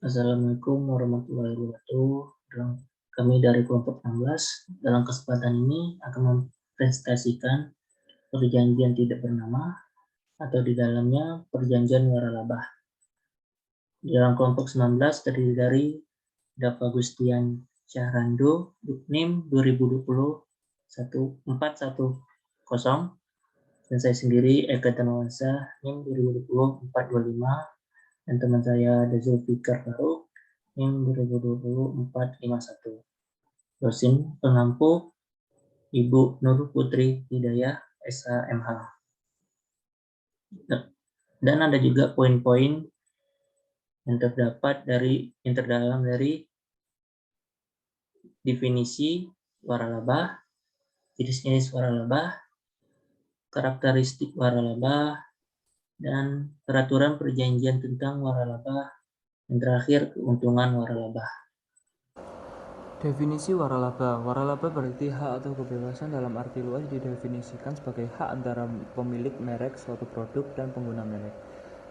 Assalamualaikum warahmatullahi wabarakatuh. Kami dari kelompok 16 dalam kesempatan ini akan mempresentasikan perjanjian tidak bernama atau di dalamnya perjanjian waralabah. Di dalam kelompok 19 terdiri dari Dava Gustian Syahrando, NIM 2020-1410, dan saya sendiri Eka Tanawasa, NIM 2020-425, dan teman saya Zulfikar Faruk, NIM 2020-451. Dosen pengampu Ibu Nur Putri Hidayah, SHMH. Dan ada juga poin-poin yang terdalam dari definisi waralabah, jenis-jenis waralabah, karakteristik waralabah, dan peraturan perjanjian tentang waralabah, dan terakhir keuntungan waralabah. Definisi waralaba. Waralaba berarti hak atau kebebasan dalam arti luas didefinisikan sebagai hak antara pemilik merek suatu produk dan pengguna merek.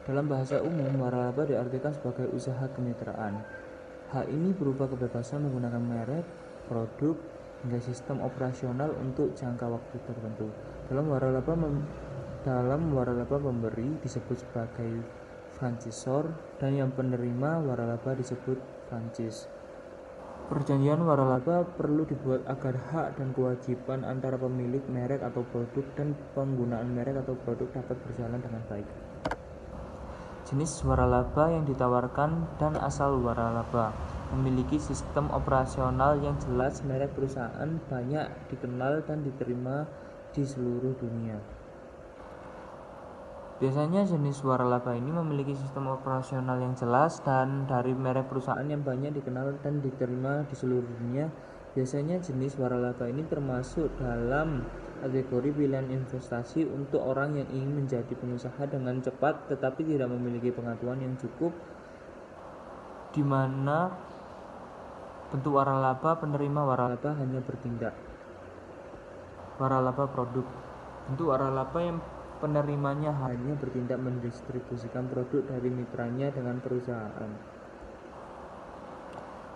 Dalam bahasa umum, waralaba diartikan sebagai usaha kemitraan. Hak ini berupa kebebasan menggunakan merek, produk, hingga sistem operasional untuk jangka waktu tertentu. Dalam waralaba pemberi disebut sebagai franchisor dan yang penerima waralaba disebut franchise. Perjanjian waralaba perlu dibuat agar hak dan kewajiban antara pemilik merek atau produk dan penggunaan merek atau produk dapat berjalan dengan baik. Jenis waralaba yang ditawarkan dan asal waralaba memiliki sistem operasional yang jelas. Merek perusahaan banyak dikenal dan diterima di seluruh dunia. Biasanya jenis waralaba ini memiliki sistem operasional yang jelas dan dari merek perusahaan yang banyak dikenal dan diterima di seluruh dunia. Biasanya jenis waralaba ini termasuk dalam kategori pilihan investasi untuk orang yang ingin menjadi pengusaha dengan cepat tetapi tidak memiliki pengetahuan yang cukup, di mana bentuk waralaba penerima waralaba hanya bertindak. Waralaba produk. Bentuk waralaba yang penerimanya hanya bertindak mendistribusikan produk dari mitranya dengan perusahaan.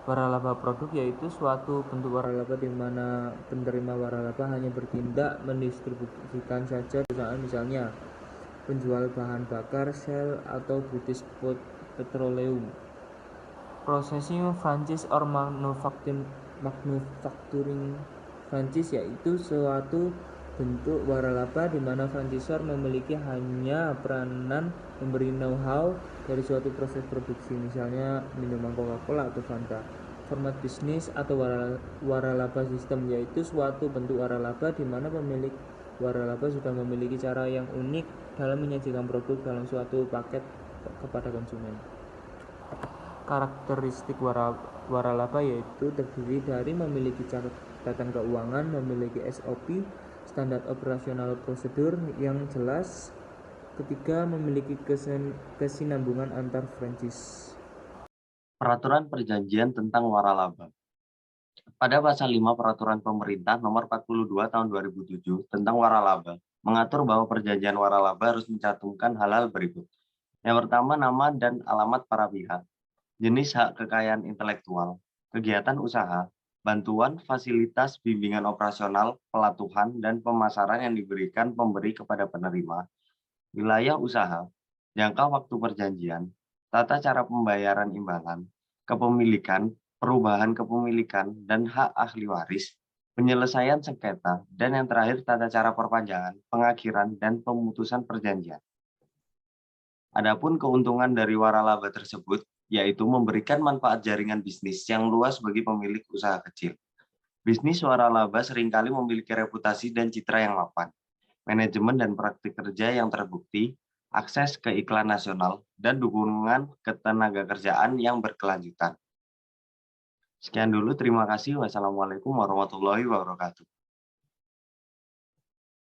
Waralaba produk yaitu suatu bentuk waralaba di mana penerima waralaba hanya bertindak mendistribusikan saja perusahaan, misalnya penjual bahan bakar Shell atau British Petroleum. Processing franchise or manufacturing franchise yaitu suatu bentuk waralaba di mana franchisor memiliki hanya peranan memberi know-how dari suatu proses produksi, misalnya minuman Coca-Cola atau Fanta. Format bisnis atau waralaba sistem yaitu suatu bentuk waralaba di mana pemilik waralaba sudah memiliki cara yang unik dalam menyajikan produk dalam suatu paket kepada konsumen. Karakteristik waralaba yaitu terdiri dari memiliki catatan keuangan, memiliki SOP, standar operasional prosedur yang jelas. Ketiga, memiliki kesinambungan antar franchise. Peraturan perjanjian tentang waralaba. Pada pasal 5 Peraturan Pemerintah Nomor 42 Tahun 2007 tentang waralaba mengatur bahwa perjanjian waralaba harus mencantumkan hal-hal berikut. Yang pertama, nama dan alamat para pihak, jenis hak kekayaan intelektual, kegiatan usaha, bantuan, fasilitas, bimbingan operasional, pelatuhan, dan pemasaran yang diberikan pemberi kepada penerima, wilayah usaha, jangka waktu perjanjian, tata cara pembayaran imbalan, kepemilikan, perubahan kepemilikan, dan hak ahli waris, penyelesaian sengketa, dan yang terakhir tata cara perpanjangan, pengakhiran, dan pemutusan perjanjian. Adapun keuntungan dari waralaba tersebut yaitu memberikan manfaat jaringan bisnis yang luas bagi pemilik usaha kecil. Bisnis waralaba seringkali memiliki reputasi dan citra yang mapan, manajemen dan praktik kerja yang terbukti, akses ke iklan nasional, dan dukungan ketenagakerjaan yang berkelanjutan. Sekian dulu, terima kasih. Wassalamualaikum warahmatullahi wabarakatuh.